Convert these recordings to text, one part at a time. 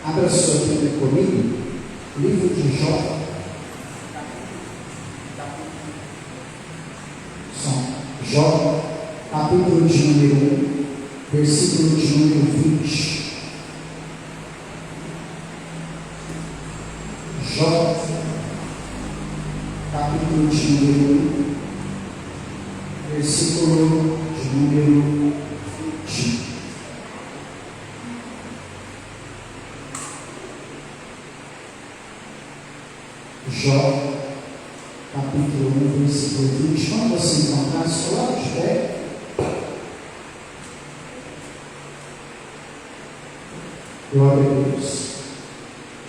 Abra sua Bíblia comigo, livro de Jó. Jó, capítulo de número 1, versículo de número 20. Jó, capítulo de número 1, versículo de número 20. Jó, capítulo 1, versículo 20. Quando você encontrar, se coloque de pé. Glória a Deus.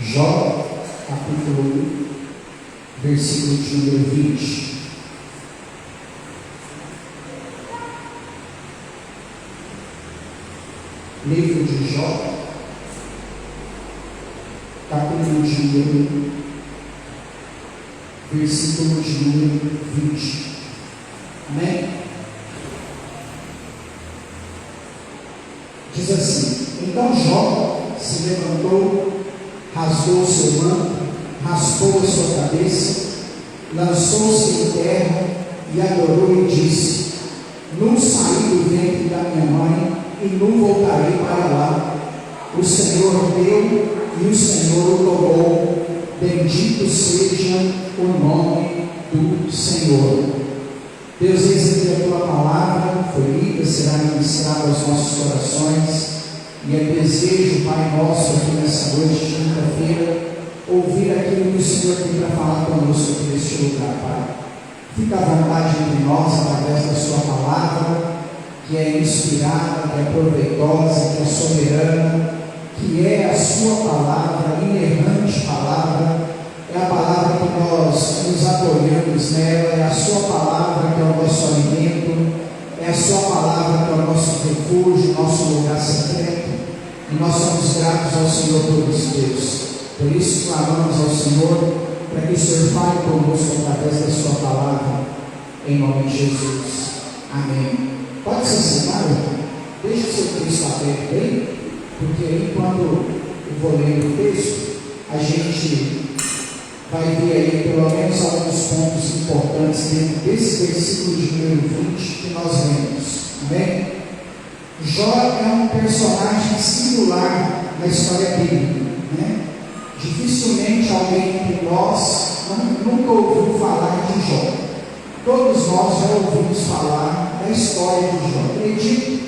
Jó, capítulo 1, versículo de número 20. Livro de Jó, capítulo de número 1, versículo de número 20. Amém? Diz assim: Então Jó se levantou, rasgou o seu manto, raspou a sua cabeça, lançou-se em terra e adorou e disse: Nu saí do ventre da minha mãe e nu voltarei para lá. O Senhor deu e o Senhor o tomou. Bendito seja o nome do Senhor. Deus, eis aqui a tua palavra, foi lida, será ministrada aos nossos corações. E é desejo, Pai nosso, aqui nessa noite de quinta-feira, ouvir aquilo que o Senhor tem para falar conosco aqui neste lugar, Pai. Fica à vontade entre nós, através da sua palavra, que é inspirada, que é proveitosa, que é soberana, que é a sua palavra, a inerrante palavra, é a palavra que nós nos apoiamos nela, é a sua palavra que é o nosso alimento, é a sua palavra que é o nosso refúgio, nosso lugar secreto, e nós somos gratos ao Senhor por isso, Deus. Por isso clamamos ao Senhor, para que o Senhor fale conosco através da sua palavra, em nome de Jesus. Amém. Pode se sentar, deixa o seu texto aberto aí, porque aí quando eu vou ler o texto, a gente vai ver aí pelo menos alguns pontos importantes dentro desse versículo de número 20 que nós lemos. Amém? Jó é um personagem singular na história bíblica, né? Dificilmente alguém entre nós nunca ouviu falar de Jó. Todos nós já ouvimos falar da história de Jó. Acredito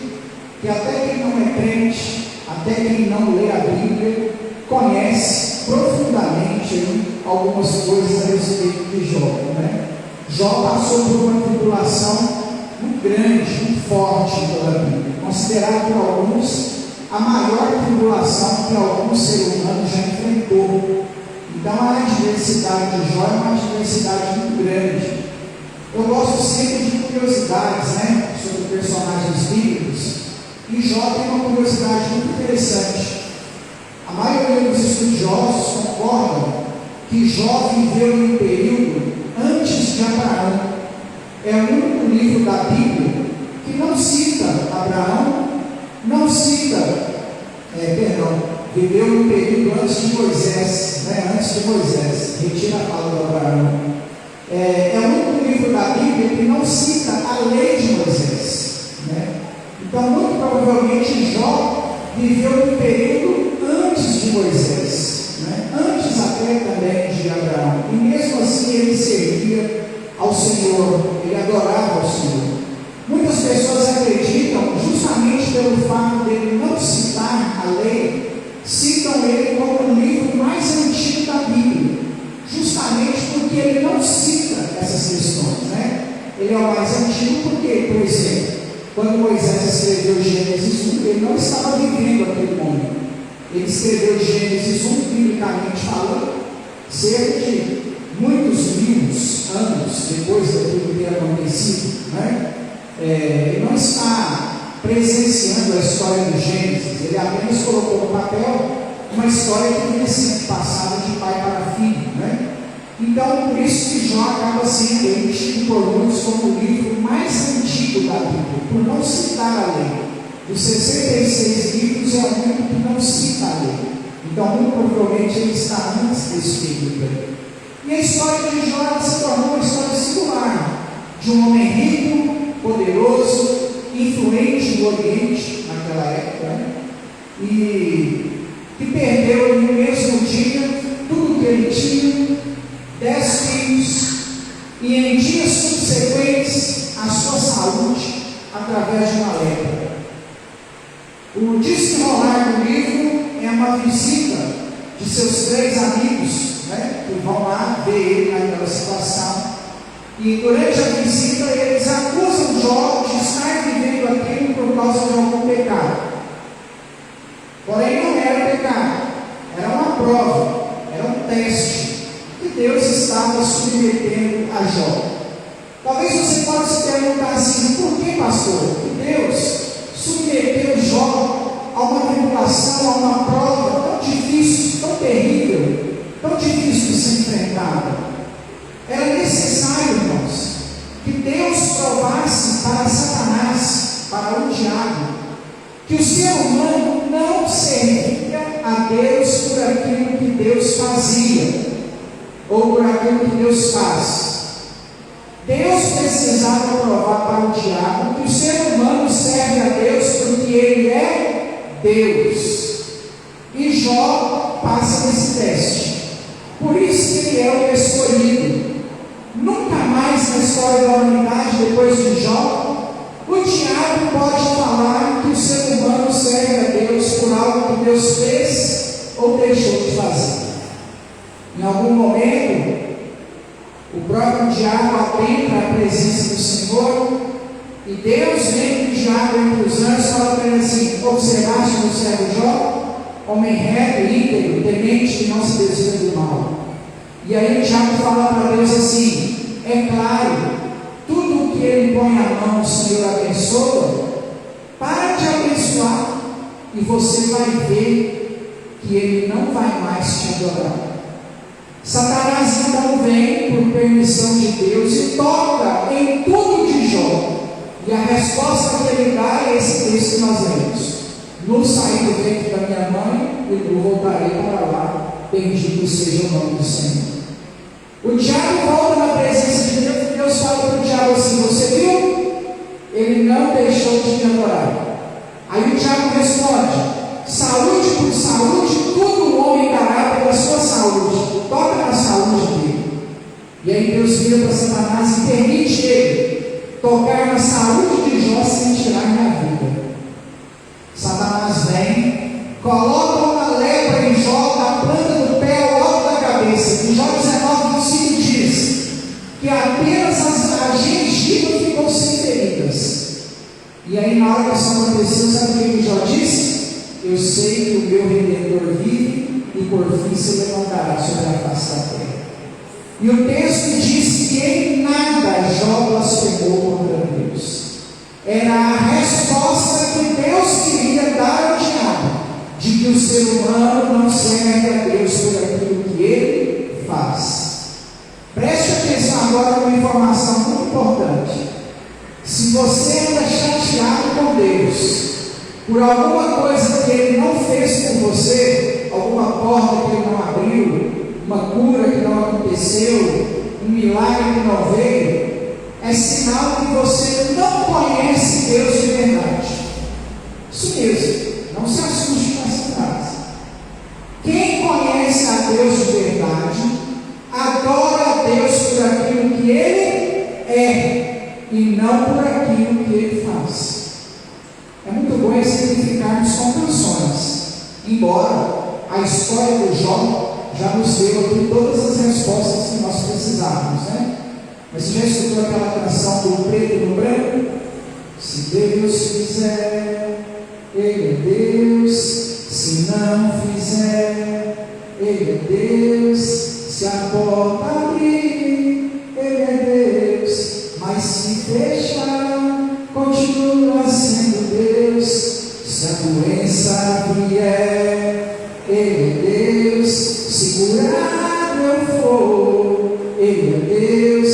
que até quem não é crente, até quem não lê a Bíblia, conhece profundamente algumas coisas a respeito de Jó, né? Jó passou por uma tribulação muito grande, muito forte em toda a Bíblia, considerada por alguns a maior tribulação que algum ser humano já enfrentou. Então a adversidade de Jó é uma adversidade muito grande. Eu gosto sempre de curiosidades, né, sobre personagens bíblicos, e Jó tem uma curiosidade muito interessante. A maioria dos estudiosos concordam que Jó viveu em um período antes de Abraão. É o único livro da Bíblia que não cita Abraão, não cita, viveu em um período antes de Moisés, né? Antes de Moisés, retira a fala do Abraão. É o único livro da Bíblia que não cita a lei de Moisés, né? Então, muito provavelmente, Jó viveu em um período antes de Moisés, né? Antes até também de Abraão, e mesmo assim ele servia ao Senhor, ele adorava ao Senhor. Muitas pessoas acreditam, justamente pelo fato dele não citar a lei, citam ele como o livro mais antigo da Bíblia, justamente porque ele não cita essas questões, né? Ele é o mais antigo porque, por exemplo, quando Moisés escreveu Gênesis 1, ele não estava vivendo aquele momento. Ele escreveu Gênesis 1, biblicamente falando, cerca de muitos mil anos depois daquilo ter acontecido, né? Ele não está presenciando a história do Gênesis, ele apenas colocou no papel uma história que vinha sendo passada de pai para filho, né? Então, por isso que Jó acaba sendo enchido por muitos como o livro mais antigo da Bíblia, por não citar a lei. Dos 66 livros é o único que não cita a lei. Então, muito provavelmente, ele está antes desse período. E a história de Jó se tornou uma história singular, de um homem rico, poderoso, influente no Oriente, naquela época, né? E que perdeu no mesmo dia tudo que ele tinha, 10 filhos, e em dias subsequentes a sua saúde através de uma lepra. O desenrolar do livro é uma visita de seus 3 amigos, né, que vão lá ver ele naquela situação. E durante a visita eles acusam Jó de estar vivendo aquilo por causa de algum pecado. Porém não era pecado, era uma prova, era um teste que Deus estava submetendo a Jó. Talvez você possa se perguntar assim: por que, pastor? Que Deus submeteu Jó a uma tribulação, a uma prova tão difícil, tão terrível, tão difícil de ser enfrentada? Era necessário, irmãos, que Deus provasse para Satanás, para o diabo, que o ser humano não servia a Deus por aquilo que Deus fazia, ou por aquilo que Deus faz. Deus precisava provar para o diabo que o ser humano serve a Deus porque ele é Deus. E Jó passa nesse teste. Por isso que ele é o escolhido. Nunca mais na história da humanidade, depois de Jó, o diabo pode falar que o ser humano serve a Deus por algo que Deus fez ou deixou de fazer. Em algum momento, o próprio diabo adentra a presença do Senhor, e Deus vem do diabo entre os anjos e fala para ele assim: observaste no servo Jó, homem reto, íntegro, temente, que não se desvia do mal. E aí o diabo fala para Deus assim: é claro, tudo o que ele põe a mão, o Senhor abençoa. Para de abençoar e você vai ver que ele não vai mais te adorar. Satanás então vem por permissão de Deus e toca em tudo de Jó. E a resposta que ele dá é esse texto que nós lemos: no saí do ventre da minha mãe e no voltarei para lá, bendito seja o nome do Senhor. O diabo volta na presença de Deus e Deus fala para o diabo assim: você viu? Ele não deixou de me adorar. Aí o diabo responde: saúde por saúde, tudo o homem dará pela sua saúde. Toca na saúde dele. E aí Deus vira para Satanás e permite ele tocar na saúde de Jó sem tirar minha vida. Satanás vem, coloca uma lepra em Jó, da planta do pé ao alto da cabeça. Em Jó 19:25 diz que apenas a gengiva ficou sem feridas. E aí, na hora que isso aconteceu, sabe o que Jó disse? Eu sei que o meu Redentor vive e por fim se levantará sobre a face da terra. E o texto diz que em nada Jó blasfemou contra Deus. Era a resposta que Deus queria dar ao diabo, de que o ser humano não serve a Deus por aquilo que ele faz. Preste atenção agora numa informação muito importante. Se você anda chateado com Deus por alguma coisa que ele não fez por você, alguma porta que ele não abriu, uma cura que não aconteceu, um milagre que não veio, é sinal que você não conhece Deus de verdade. Isso mesmo, não se assuste com essa frase. Quem conhece a Deus de verdade, adora a Deus por aquilo que ele é e não por aquilo que ele faz. É muito bom exemplificarmos com canções, embora a história do Jó já nos deu aqui todas as respostas que nós precisávamos, né? Mas você já escutou aquela canção do preto e do branco? Se Deus fizer, Ele é Deus. Se não fizer, Ele é Deus. Se a porta abrir, Ele é Deus. Mas se fechar, continua sendo Deus. Se a doença vier, Ele é Deus. Se curado eu for, Ele é Deus.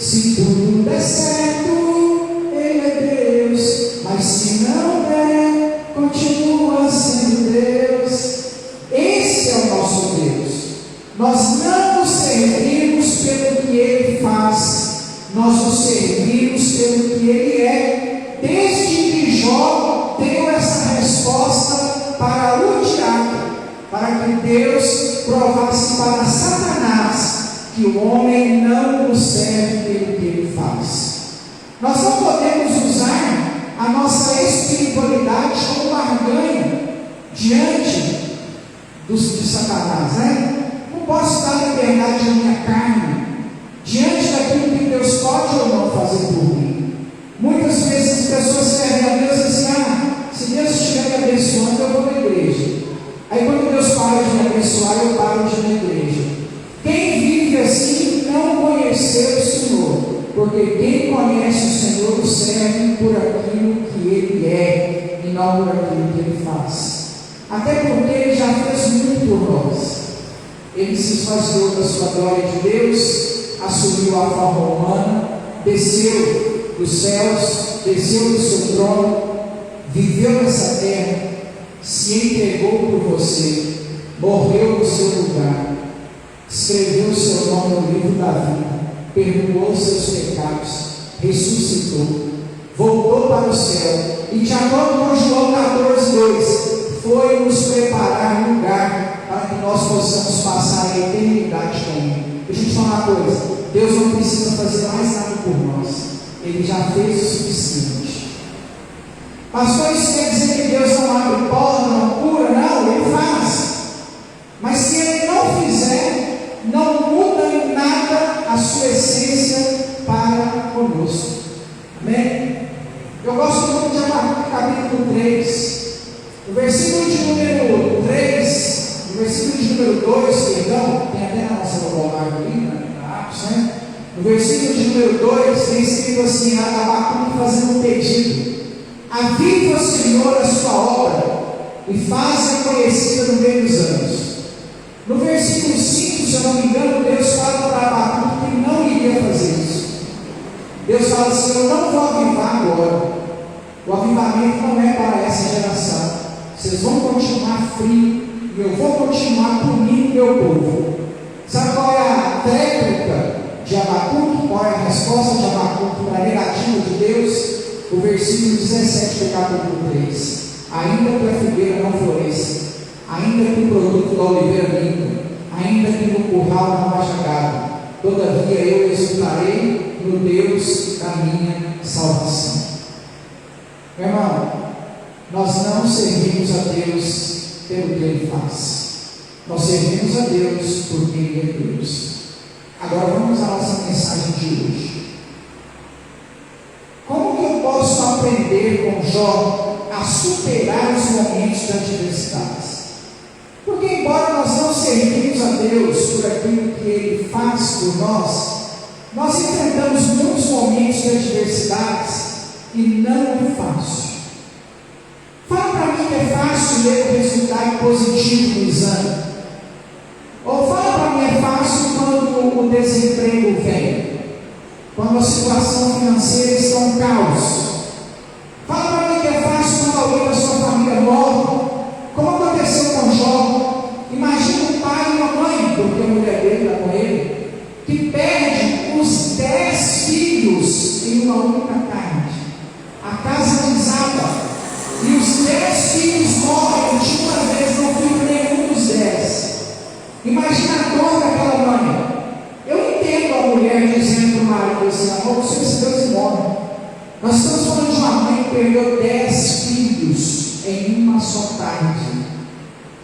Se tudo der certo, Ele é Deus. Mas se não der, continua sendo Deus. Esse Nós não o servimos pelo que ele faz, nós o servimos pelo que ele é. Desde que Jó deu essa resposta para o diabo, para que Deus provasse para Satanás que o homem não o serve pelo que ele faz. Nós não podemos usar a nossa espiritualidade como barganha diante de Satanás, né? Não posso dar liberdade à minha carne diante daquilo que Deus pode ou não fazer por mim. Muitas vezes as pessoas servem a Deus assim: se Deus estiver me abençoando, eu vou na igreja. Aí quando Deus para de me abençoar, eu paro de ir na igreja. Quem vive assim não conheceu o Senhor, porque quem conhece o Senhor o serve por aquilo que ele é e não por aquilo que ele faz. Até porque ele já fez muito por nós. Ele se esvaziou da sua glória de Deus, assumiu a forma humana, desceu dos céus, desceu do seu trono, viveu nessa terra, se entregou por você, morreu no seu lugar, escreveu o seu nome no livro da vida, perdoou seus pecados, ressuscitou, voltou para o céu e, de acordo com João 14:2, foi nos preparar lugar para que nós possamos passar a eternidade com Ele. Deixa eu te falar uma coisa: Deus não precisa fazer mais nada por nós, Ele já fez o suficiente. Pastor, isso quer dizer que Deus não abre porta, não cura? Não, Ele faz. Mas se Ele não fizer, não muda em nada a sua essência para conosco. Amém? Eu gosto muito de Abacuque capítulo 3. No versículo de número 3, no versículo de número 2, perdão, tem até na nossa vocabulário ali, na Atos, né? No versículo de número 2, tem escrito assim: Abacuque fazendo um pedido: aviva, Senhor, a sua obra e faça conhecida no meio dos anos. No versículo 5, se eu não me engano, Deus fala para Abacuque que não iria fazer isso. Deus fala assim: eu não vou avivar agora. O avivamento não é para essa geração. Vocês vão continuar frio e eu vou continuar punindo meu povo. Sabe qual é a tréplica de Abacuque? Qual é a resposta de Abacuque para a negativa de Deus? O versículo 17 do capítulo 3: ainda que a figueira não floresça, ainda que o produto da oliveira limpa, ainda que no curral não haja gado, todavia eu exultarei no Deus da minha salvação. Meu irmão, nós não servimos a Deus pelo que Ele faz, nós servimos a Deus porque Ele é Deus. Agora vamos à nossa mensagem de hoje. Como que eu posso aprender com Jó a superar os momentos de adversidades? Porque embora nós não servimos a Deus por aquilo que Ele faz por nós enfrentamos muitos momentos de adversidades e não é fácil. Fala para mim que é fácil ler o resultado positivo no exame. Ou fala para mim, é fácil quando o desemprego vem, quando a situação financeira está um caos. Fala para mim que é fácil quando alguém da sua família morre, como aconteceu com Jó. Imagina um pai e uma mãe, porque a mulher dele está com ele, que perde os 10 filhos em uma única tarde. A casa desaba e os 10 filhos morrem de uma vez, não fica nenhum dos 10. Imagina a dor daquela mãe. Eu entendo a mulher dizendo para o marido assim: amor, você recebeu esse morre. Nós estamos falando de uma mãe que perdeu 10 filhos em uma só tarde.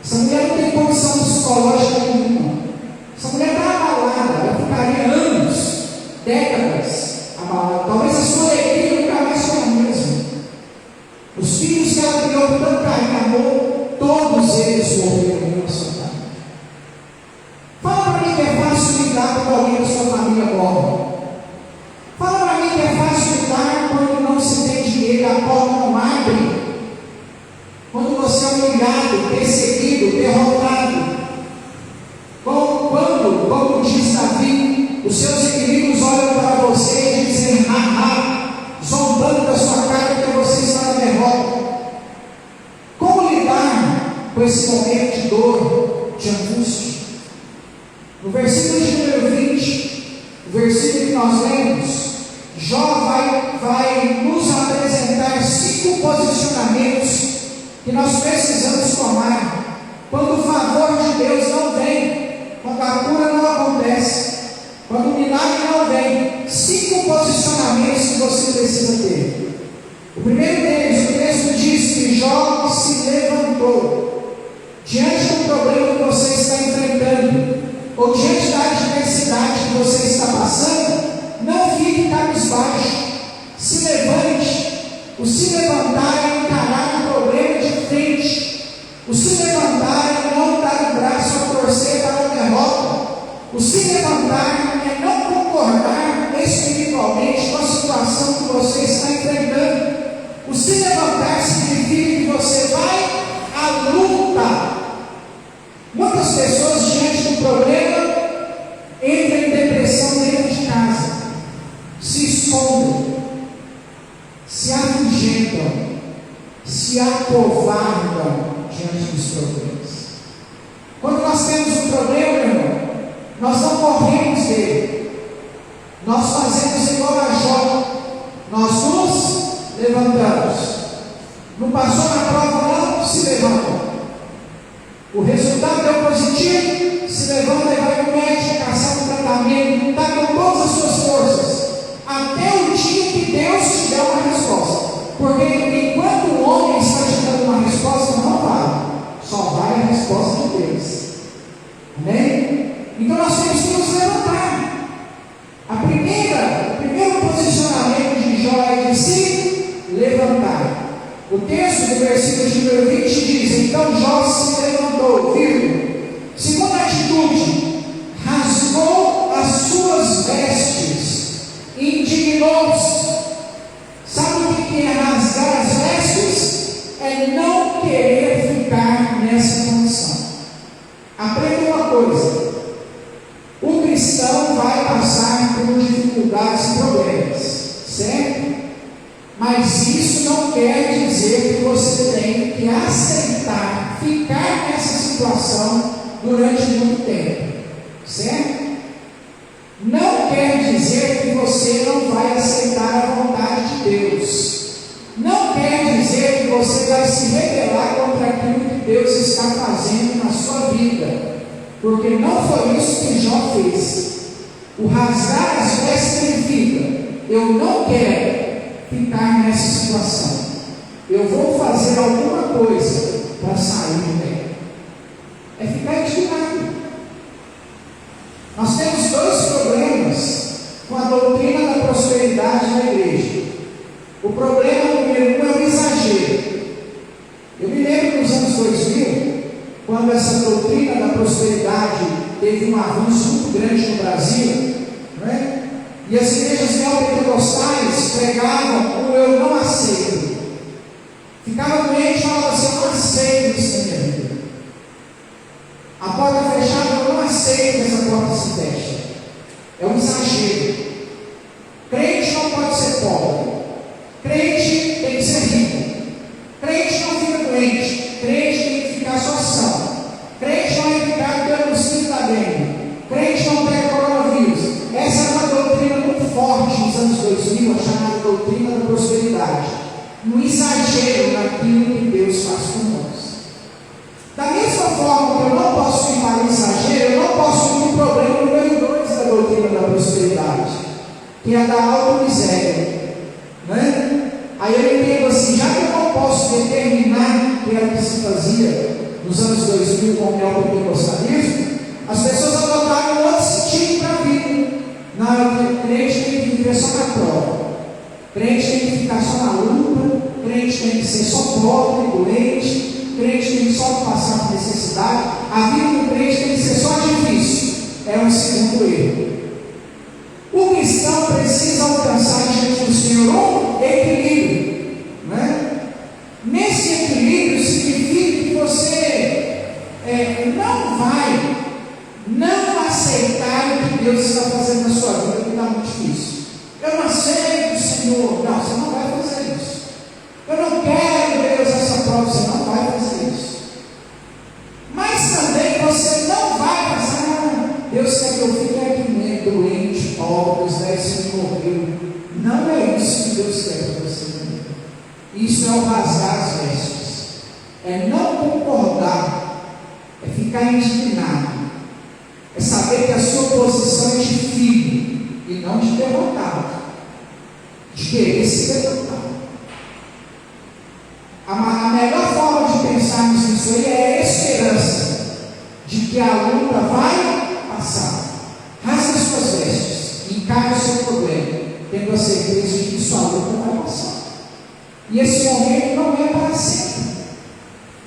Essa mulher não tem condição psicológica nenhuma. Essa mulher está abalada, ela ficaria anos, décadas abalada. Talvez a sua alegria nunca mais foi a mesma. Os filhos que ela criou com tanto carinho e amor, todos eles morreram em uma só tarde. Fala para mim que é fácil lidar quando alguém da sua família morre. Fala para mim que é fácil lidar quando não se tem dinheiro, a porta não abre. Quando você é humilhado, perseguido, derrotado. Como diz Davi, os seus inimigos olham para você nós lemos, Jó vai nos apresentar 5 posicionamentos que nós precisamos tomar quando o favor de Deus não vem, quando a cura não acontece, quando o milagre não vem. 5 posicionamentos que você precisa ter. O primeiro deles, o texto diz que Jó se levantou diante do problema que você está enfrentando, ou diante da adversidade que você está passando. Não fique cabisbaixo, se levante. O se levantar é encarar o problema de frente. O se levantar é não dar o braço a torcer para a derrota. O se levantar é não concordar espiritualmente com a situação que você está enfrentando. O se levantar significa que você vai à luta. Muitas pessoas, diante do problema, entram em depressão dentro de casa, se escondem, se afugentam, se acovardam diante dos problemas. Quando nós temos um problema, meu irmão, nós não corremos dele, nós fazemos igual a Jó, nós nos levantamos. Não passou na prova, não se levanta. O resultado deu positivo, se levanta e vai no médico, caçar um tratamento, lutar com todas as suas forças, até o dia que Deus te der uma resposta. Porque enquanto o homem está te dando uma resposta, não vale, só vai a resposta de Deus. Amém? Então nós temos que nos levantar. O primeiro posicionamento de Jó é de se levantar. O texto do versículo de número 20 diz: então Jó se levantou, segunda atitude, rasgou as suas vestes, indignou-se. Sabe o que é rasgar as vestes? É não querer ficar nessa condição. Aprenda uma coisa: o cristão vai passar por dificuldades e problemas, certo? Mas isso não quer dizer que você tem que aceitar ficar nessa situação durante muito tempo, certo? Não quer dizer que você não vai aceitar a vontade de Deus. Não quer dizer que você vai se rebelar contra aquilo que Deus está fazendo na sua vida, porque não foi isso que Jó fez. O rasgar as vestes significa: eu não quero ficar nessa situação, eu vou fazer alguma coisa para sair dela. É ficar indignado. Nós temos 2 problemas com a doutrina da prosperidade na igreja. O problema número 1 é o exagero. Eu me lembro nos anos 2000, quando essa doutrina da prosperidade teve um avanço muito grande no Brasil, não é? E as igrejas neopentecostais pregavam o eu não aceito. Ficava doente e falava assim: eu não aceito isso na minha vida. A porta fechada, eu não aceito que essa porta se feche. É um exagero. Crente não pode ser pobre. Crente tem que ser rico. Crente não fica doente. Crente tem que ficar só são. Crente não é ficar dando os filhos da dengue. Crente não pega coronavírus. Essa é uma doutrina muito forte nos anos 2000, a chamada doutrina da prosperidade. No exagero naquilo que Deus faz com nós. Da mesma forma que eu não posso ir para o exagero, eu não posso ir para o problema número 2 da doutrina da prosperidade, que é a da automiséria. Né? Aí eu entendo assim: já que eu não posso determinar o que era que se fazia nos anos 2000 com o neopentecostalismo, as pessoas adotaram um outro sentido para a vida. Não, crente tem que viver só na prova, crente tem que ficar só na luta, crente tem que ser só pobre, doente, crente tem que só passar por necessidade. A vida do crente tem que ser só difícil. É um segundo erro. O cristão precisa alcançar diante do Senhor um equilíbrio, né? Nesse equilíbrio significa que você não vai não aceitar o que Deus está fazendo na sua vida, que está muito difícil. Eu não aceito, Senhor. Não, você não vai fazer isso. Eu não quero, Deus, essa prova. Você não vai fazer isso. Mas também você não vai passar. Deus quer que eu fique aqui doente, pobre, os 10 Isso é o rasgar as vestes, é não concordar, é ficar indignado, é saber que a sua posição é de filho e não de derrotado, de querer se levantar. A melhor forma de pensarmos nisso aí é a esperança de que a luta vai passar. Rasgue as suas vestes, encare o seu problema, tendo a certeza de que sua luta vai passar. E esse momento não é para sempre.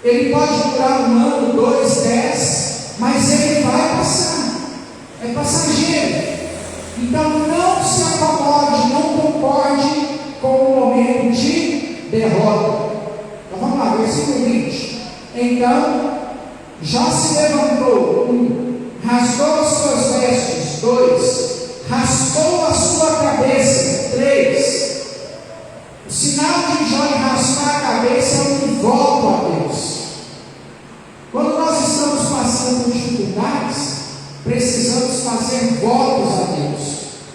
Ele pode durar 1 ano, 2, 10, mas ele vai passar. É passageiro. Então não se acomode, não concorde com o momento de derrota. Então vamos lá, versículo 20. Então Jó se levantou, 1, rasgou as suas vestes, 2, raspou a sua cabeça, 3. O sinal de Jó em raspar a cabeça é um voto a Deus. Quando nós estamos passando por dificuldades, precisamos fazer votos a Deus,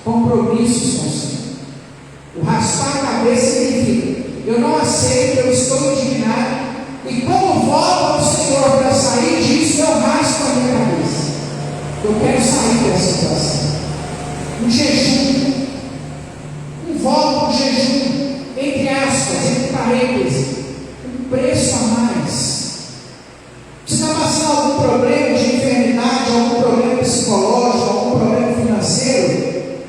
compromissos com o Senhor. O raspar a cabeça significa: eu não aceito, eu estou indignado, e como voto ao Senhor para sair disso, eu raspo a minha cabeça. Eu quero sair dessa situação. Um jejum, um voto, um jejum, entre aspas, entre parênteses, um preço a mais. Se está passando algum problema de enfermidade, algum problema psicológico, algum problema financeiro,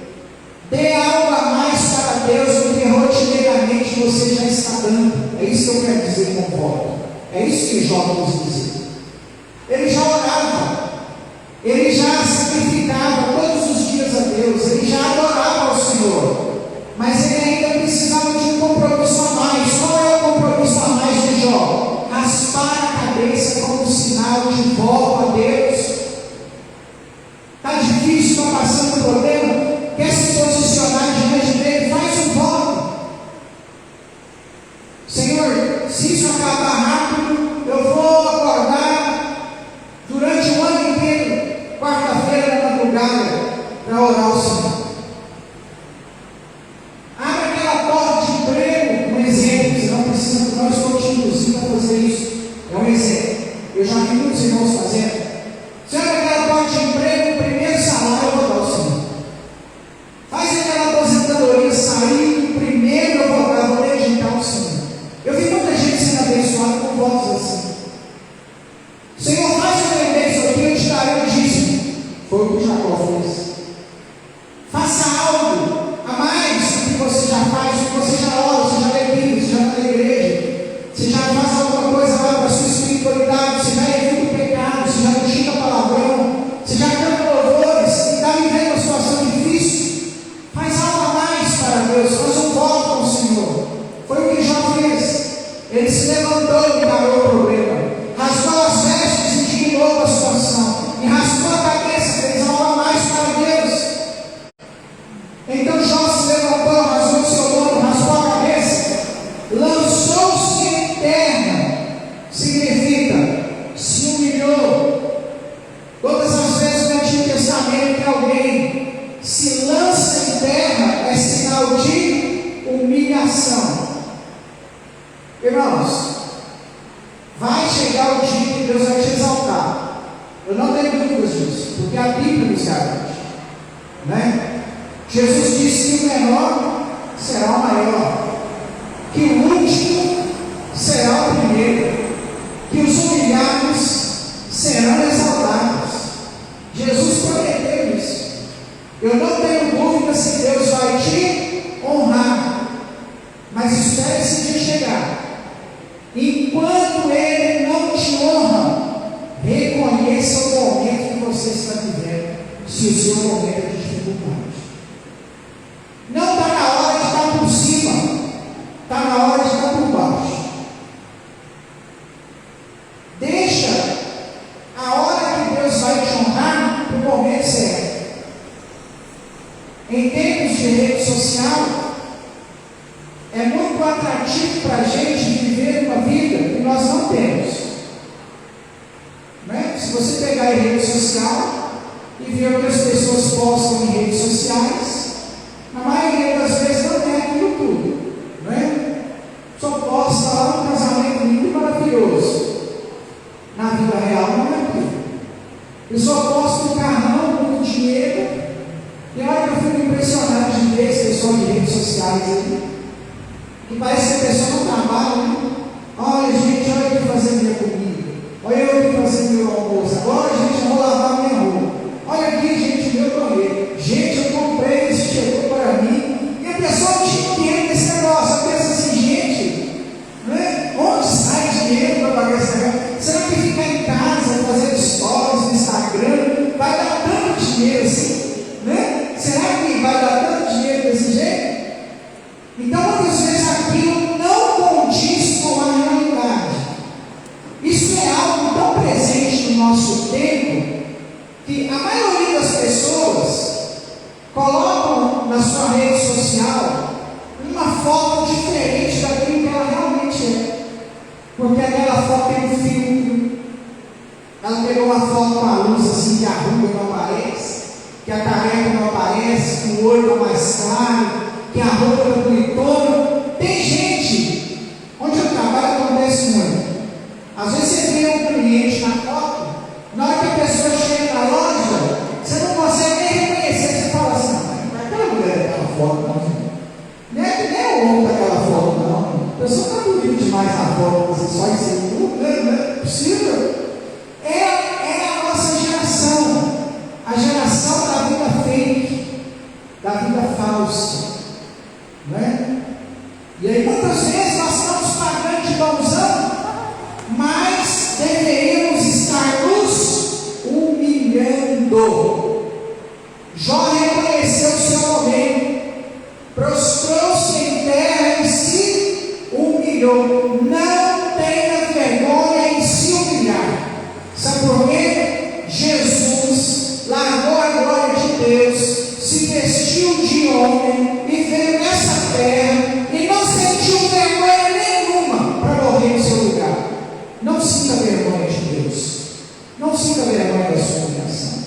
dê algo a mais para Deus do que rotineiramente você já está dando. É isso que eu quero dizer com voto. É isso que Jó quis dizer. Ele já orava, ele já sacrificava todos os dias a Deus, ele já adorava ao Senhor, mas ele ainda precisava de um compromisso a mais. Qual é o compromisso a mais de Jó? Raspar a cabeça como sinal de voto a Deus. Está difícil, está passando problema, quer se posicionar diante dele, faz um voto. Senhor, se isso acabar rápido, eu vou acordar durante o ano inteiro, quarta-feira na madrugada, para orar ao Senhor. Abre aquela porta de emprego, um exemplo, você não precisa, não estou te induzindo a fazer isso, é um exemplo. Eu já vi muitos irmãos fazendo. Se abre aquela porta de emprego, o primeiro salário eu vou dar ao Senhor. Faz aquela aposentadoria sair, o primeiro eu vou dar, vou dedicar ao Senhor. Eu vi muita gente sendo abençoada com votos assim. Senhor, faz eu vender isso aqui, eu te darei o dízimo. Foi o que Jacó fez. Faça algo a mais do que você já faz, do que você já ora, você já lê Bíblia, você já está na igreja, você já faz alguma coisa lá para a sua espiritualidade, você já evita o pecado, você já não xinga palavrão, você já canta louvores e está vivendo uma situação difícil. Faz algo a mais para Deus, faz um voto com o Senhor. Foi o que Jó fez. Ele se levantou e encarou o problema, rasgou as vestes e indignou a situação, e raspou a cabeça, fez algo a mais para Deus. Então Jó se levantou, rasgou o seu louro, raspou a cabeça, lançou-se em terra, significa se humilhou. Todas as vezes no Antigo Testamento que alguém se lança em terra é sinal de humilhação. Irmãos, vai chegar o dia que Deus vai te exaltar. Eu não tenho dúvidas disso, porque a Bíblia nos garante, né? Jesus disse que o menor será o maior, que o último será o primeiro, que os humilhados serão exaltados. Jesus prometeu isso. Eu não tenho dúvida se Deus vai te honrar, mas espere esse dia chegar. Enquanto Ele não te honra, reconheça o momento que você está vivendo, se o seu momento é de dificuldade. Não está na hora de estar por cima, está na hora de estar por baixo. Deixa a hora que Deus vai te honrar para o momento certo. Em tempos de rede social, é muito atrativo para a gente viver uma vida que nós não temos, né? Se você pegar a rede social e ver o que as pessoas postam em redes sociais, na maioria das vezes não é aquilo tudo, né? Só A pessoa posta um carrão, muito dinheiro. Tem hora que eu fico impressionado de ver esse pessoal de redes sociais aí, que parece que a pessoa não trabalha, né? Olha, gente, olha eu aqui fazendo minha comida. Olha eu aqui fazendo meu almoço. Agora, gente, eu vou lavar minha roupa. Olha aqui, gente, meu banheiro. Gente, eu comprei, isso chegou para mim. E a pessoa não tinha dinheiro nesse negócio. Eu penso assim, gente, né? Onde sai dinheiro para pagar esse negócio? Será que ficar em casa fazendo stories no Instagram vai dar tanto dinheiro assim? Né? Será que vai dar tanto dinheiro desse jeito? Então, muitas vezes aquilo não condiz com a realidade. Isso é algo tão presente no nosso tempo que a maioria das pessoas colocam na sua rede social uma foto diferente daquilo que ela realmente é. Porque aquela foto tem um filtro. Ela pegou uma foto com a luz assim que a ruga não aparece, que a careca não aparece, que o olho está mais claro, que a roupa está bonitona. Tem gente, onde eu trabalho acontece muito. Às vezes você vê um cliente na foto, na hora que a pessoa chega na loja, você não consegue nem reconhecer, você fala assim, não, aquela mulher daquela foto não. Nem é o homem daquela foto não. A pessoa está bonita demais na foto, você só isso não é possível. É a nossa geração, a geração da vida fake, da vida falsa, né? E aí muitas vezes nós estamos pagando de bonzão, mas deveríamos estar nos humilhando. Jó reconheceu o seu momento, prostrou-se em terra e se humilhou. Não tenha vergonha em se humilhar. Sabe por quê? Jesus largou a glória de Deus, se vestiu de homem e veio nessa terra e não sentiu vergonha nenhuma para morrer em seu lugar. Não sinta vergonha de Deus. Não sinta vergonha da sua humilhação.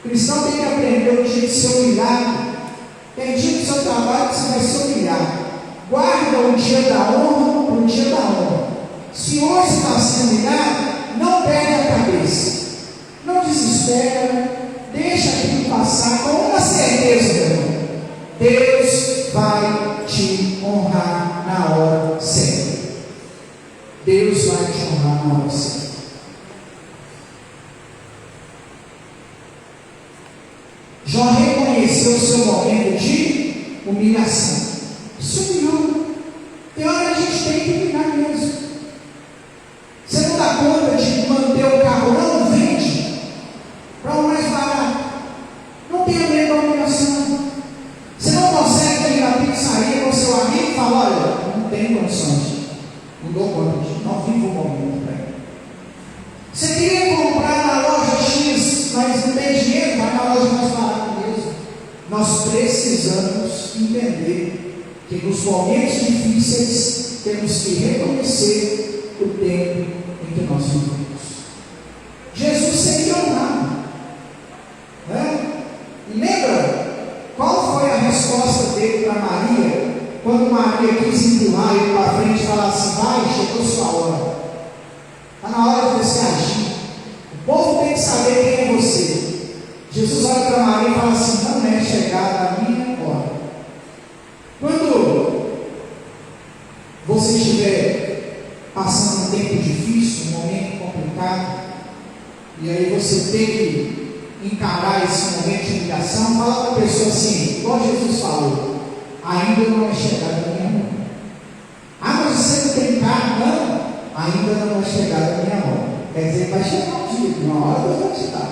O cristão tem que aprender o dia de ser humilhado. Tem dia do seu trabalho que você vai se humilhar. Guarda o dia da honra para o dia da honra. Se hoje está sendo humilhado, não perde a cabeça. Não desespera. Deixa aquilo passar com uma certeza, meu irmão. Deus vai te honrar na hora certa. Deus vai te honrar na hora certa. Jó reconheceu o seu momento de humilhação. Se humilhou. Tem hora que a gente tem que humilhar mesmo. Você não dá conta de manter o carro, não vende para o mais barato. Não tenha medo da humilhação. Você não consegue ir na pizzaria com seu amigo e falar, olha, não tenho condições. Não dou conta disso, não vivo o momento para ele. Você queria comprar na loja X, mas não tem dinheiro, vai na loja mais barata mesmo. Nós precisamos entender que nos momentos difíceis temos que reconhecer o tempo em que nós vivemos. Jesus seria honrado, né? E lembra qual foi a resposta dele para Maria? Quando Maria quis empurrar ele para frente e falar assim, vai, chegou sua hora. Está na hora de você agir. O povo tem que saber quem é você. Jesus olha para Maria e fala assim, não é chegada a minha hora. Quando você estiver passando um tempo difícil, um momento complicado, e aí você tem que encarar esse momento de humilhação, fala para a pessoa assim, igual Jesus falou, ainda não é chegada a minha hora. Ah, mas você não tem carro? Não, ainda não é chegada a minha hora. Quer dizer, vai chegar um dia, uma hora Deus vai te dar,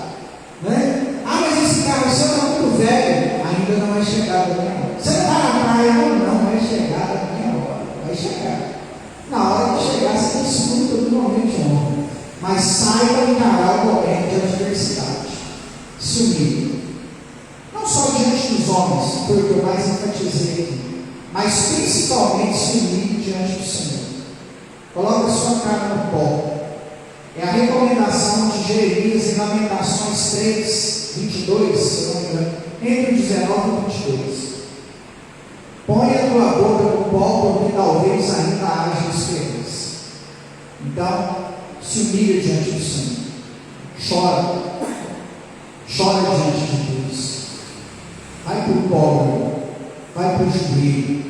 né? Ah, mas esse carro seu está muito velho, ainda não é chegada a minha hora. Você não está na praia? Não é chegada a minha hora. Vai chegar. Na hora de chegar, você desfruta do momento de honra. Mas saiba encarar o momento de adversidade. Se humilhe. Não só diante dos homens, foi o que eu mais enfatizei aqui, mas principalmente se humilhe diante do Senhor. Coloque a sua cara no pó. É a recomendação de Jeremias em Lamentações 3, 22, se eu não me engano, entre 19 e 22. Põe a tua boca no pó, porque talvez ainda haja esperança. Então, se humilha diante do Senhor. chora diante de Deus, vai para o pobre, vai para o joelho,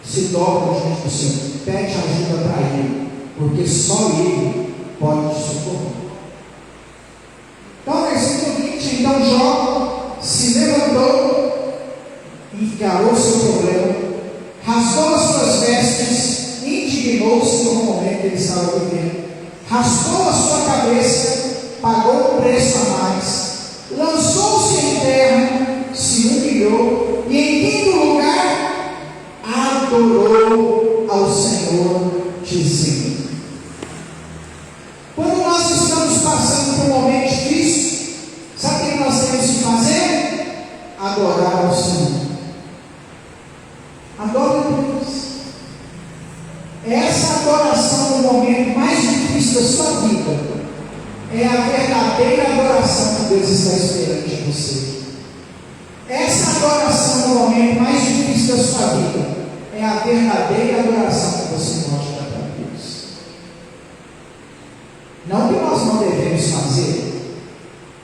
se dobra diante do Senhor, pede ajuda para Ele, porque só Ele pode te socorrer. Então, versículo 20, então Jó se levantou, encarou seu problema, rasgou as suas vestes, indignou-se no momento que ele estava vivendo, raspou a sua cabeça, pagou o preço a mais, lançou-se em terra, se humilhou e em quinto lugar adorou ao Senhor, dizendo: quando nós estamos passando por um momento difícil, sabe o que nós temos que fazer? Adorar ao Senhor. Adore a Deus. Essa adoração no momento mais difícil da sua vida é a verdadeira adoração que Deus está esperando de você. Essa adoração no momento mais difícil da sua vida é a verdadeira adoração que você pode dar para Deus. Não que nós não devemos fazer,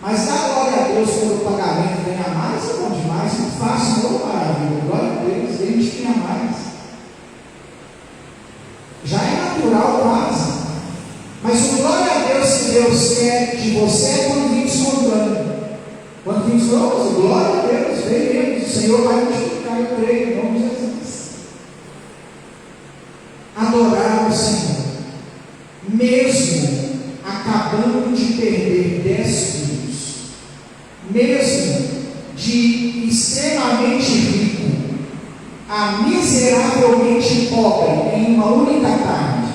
mas dar glória a Deus pelo pagamento venha mais é bom demais, não fácil, não maravilha. Glória a Deus, Ele te tenha mais. Já é natural quase. Mas o glória a Deus que Deus quer de você é quando vem espontâneo. Quando vem espontâneo, glória a Deus, vem mesmo, o Senhor vai multiplicar, eu creio, em nome de Jesus. Adorar o Senhor, mesmo acabando de perder 10 filhos, mesmo de extremamente rico a miseravelmente pobre em uma única tarde,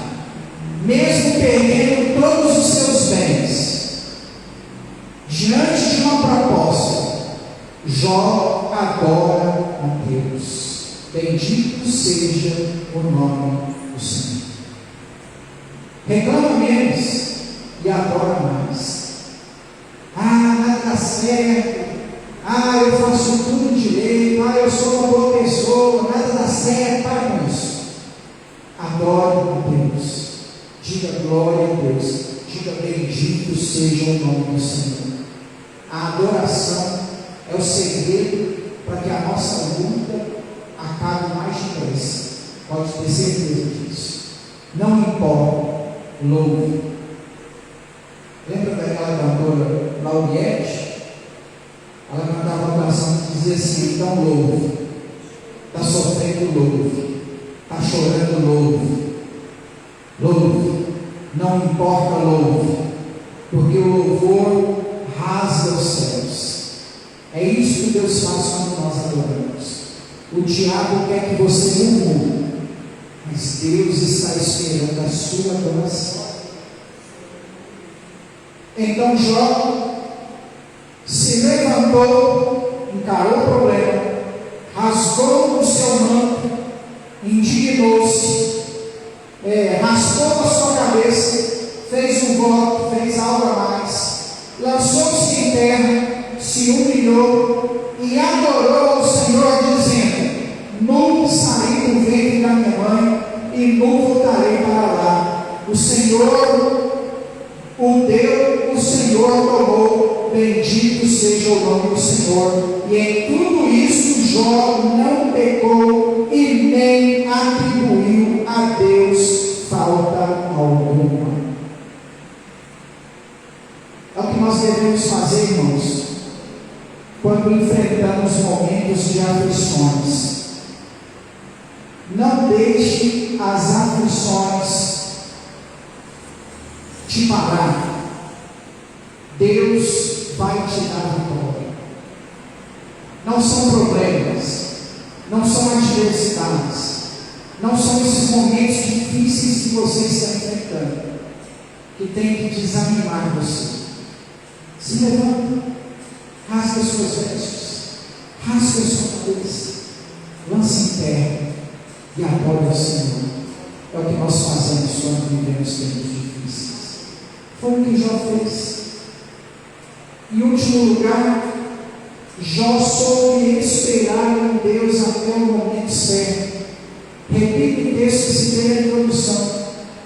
mesmo perdendo todos os seus bens, diante de uma proposta, Jó adora a Deus. Bendito seja o nome do Senhor. Reclama menos e adora mais. Nada dá certo. Eu faço tudo direito. Eu sou uma boa pessoa. Nada dá certo. Para com isso. Adore a Deus. Diga glória a Deus. Diga bendito seja o nome do Senhor. A adoração é o segredo para que a nossa luta acabe mais depressa. Pode ter certeza disso. Não importa. Louve. Lembra daquela cantora Lauriette? Ela cantava uma canção que dizia assim: então louve. Está sofrendo, louve. Está chorando, louve. Louve. Não importa, louve. Porque o louvor rasga os céus. É isso que Deus faz quando nós adoramos. O diabo quer que você murmure, mas Deus está esperando a sua adoração. Então Jó se levantou, encarou o problema, rasgou o seu manto, indignou-se, raspou a sua cabeça, fez um voto, fez algo a mais, lançou-se em terra, se humilhou e adorou ao Senhor, dizendo: nunca saí do ventre da minha mãe e não voltarei para lá. O Senhor o deu, o Senhor tomou, bendito seja o nome do Senhor. E em tudo isso Jó não pecou e nem atribuiu a Deus falta alguma. É o que nós devemos fazer, irmãos, quando enfrentamos momentos de aflições. Não deixe as aflições te parar. Deus vai te dar vitória. Não são problemas, não são adversidades, não são esses momentos difíceis que você está enfrentando que tem que desanimar você. Se levanta, rasga suas vestes, rasga sua cabeça, lance em terra e adore ao Senhor. É o que nós fazemos quando vivemos tempos difíceis. Foi o que Jó fez. Em último lugar, Jó soube esperar em Deus até o momento certo. Repito o texto que se tem na introdução.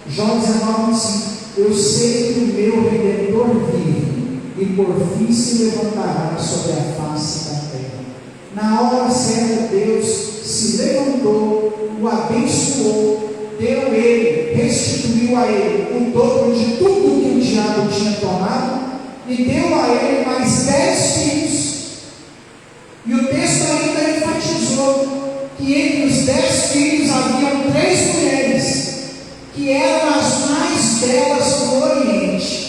Jó 19:5. Eu sei que o meu Redentor vive e por fim se levantará sobre a face da terra. Na hora certa, Deus se levantou, o abençoou, deu a ele, restituiu a ele o dobro de tudo que o diabo tinha tomado e deu a ele mais 10 filhos. E o texto ainda enfatizou que entre os 10 filhos haviam 3 mulheres, que eram as mais belas do Oriente.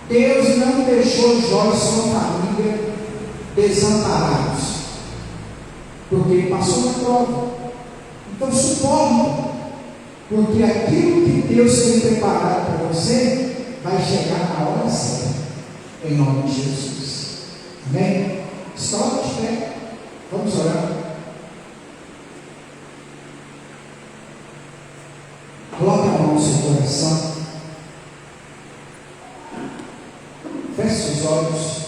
Deus não deixou Jó e sua família desamparados, porque ele passou na prova. Então suporte, porque aquilo que Deus tem preparado para você vai chegar na hora certa, em nome de Jesus. Amém? Estou de pé. Vamos orar. Coloque a mão no seu coração. Feche os olhos.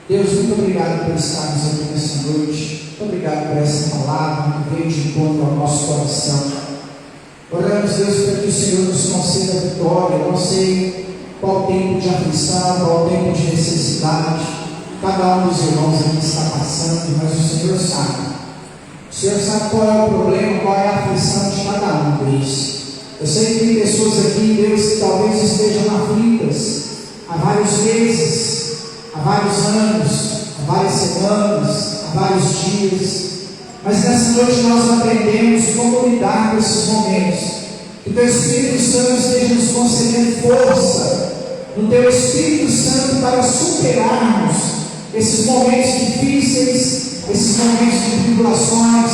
Deus, muito obrigado por estarmos aqui nessa noite. Muito obrigado por essa palavra que veio de encontro ao nosso coração. Oramos, Deus, para que o Senhor nos conceda a vitória. Eu não sei qual tempo de aflição, qual tempo de necessidade cada um dos irmãos aqui está passando, mas o Senhor sabe. O Senhor sabe qual é o problema, qual é a aflição de cada um, Deus. Eu sei que tem pessoas aqui, Deus, que talvez estejam aflitas há vários meses, há vários anos, há várias semanas, há vários dias. Mas nessa noite nós aprendemos como lidar com esses momentos. Que o Teu Espírito Santo esteja nos concedendo força no Teu Espírito Santo para superarmos esses momentos difíceis, esses momentos de tribulações,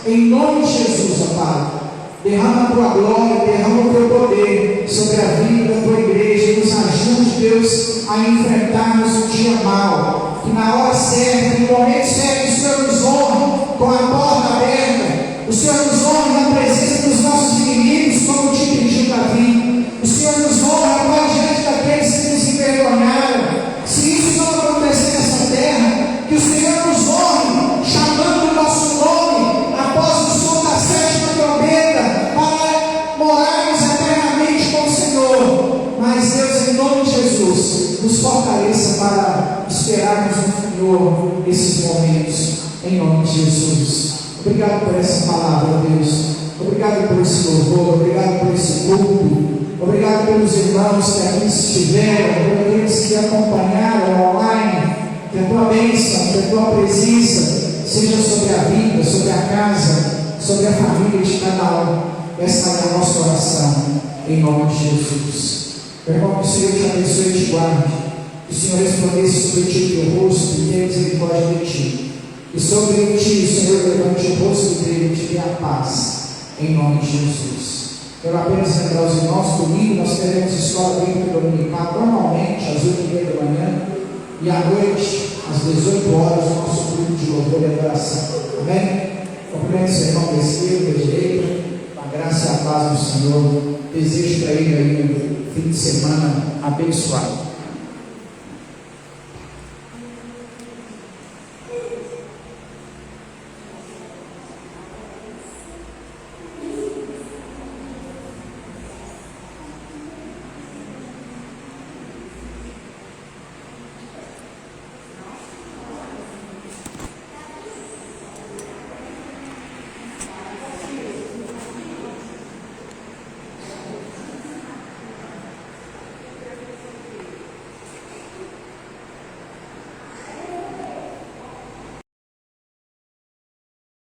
em nome de Jesus, ó Pai. Derrama a Tua glória, derrama o Teu poder sobre a vida da Tua igreja, nos ajude, Deus, a enfrentarmos o dia mau, que na hora certa, no momento certo, o Senhor nos honre com a porta aberta, o Senhor nos honre na presença dos nossos inimigos, como te pediu Davi, o Senhor nos honra, Pai, diante daqueles que nos envergonharam. Se isso não acontecer nessa terra, que o Senhor nos honre, chamando o nosso nome, após o som da 7ª trombeta, para morarmos eternamente com o Senhor. Mas Deus, em nome de Jesus, nos fortaleça para esperarmos no Senhor esses momentos, em nome de Jesus. Obrigado por essa palavra, Deus. Obrigado por esse louvor, obrigado por esse culto. Obrigado pelos irmãos que aqui estiveram, por aqueles que acompanharam online. Que a Tua bênção, que a Tua presença seja sobre a vida, sobre a casa, sobre a família de cada um. Essa é a nossa oração, em nome de Jesus. Meu irmão, que o Senhor te abençoe e te guarde. Que o Senhor resplandeça sobre ti o Teu rosto e tenha misericórdia de ti. E sobre ti, o Senhor, levante o rosto dele e te dê a paz, em nome de Jesus. Quero apenas lembrar os irmãos, domingo nós teremos escola bíblica dominical, normalmente às 8h30 da manhã, e à noite, às 18 horas, o nosso grupo de louvor e adoração. Amém? Cumprimento o seu irmão da esquerda e da direita, com a graça e a paz do Senhor. Desejo para ele aí um fim de semana abençoado.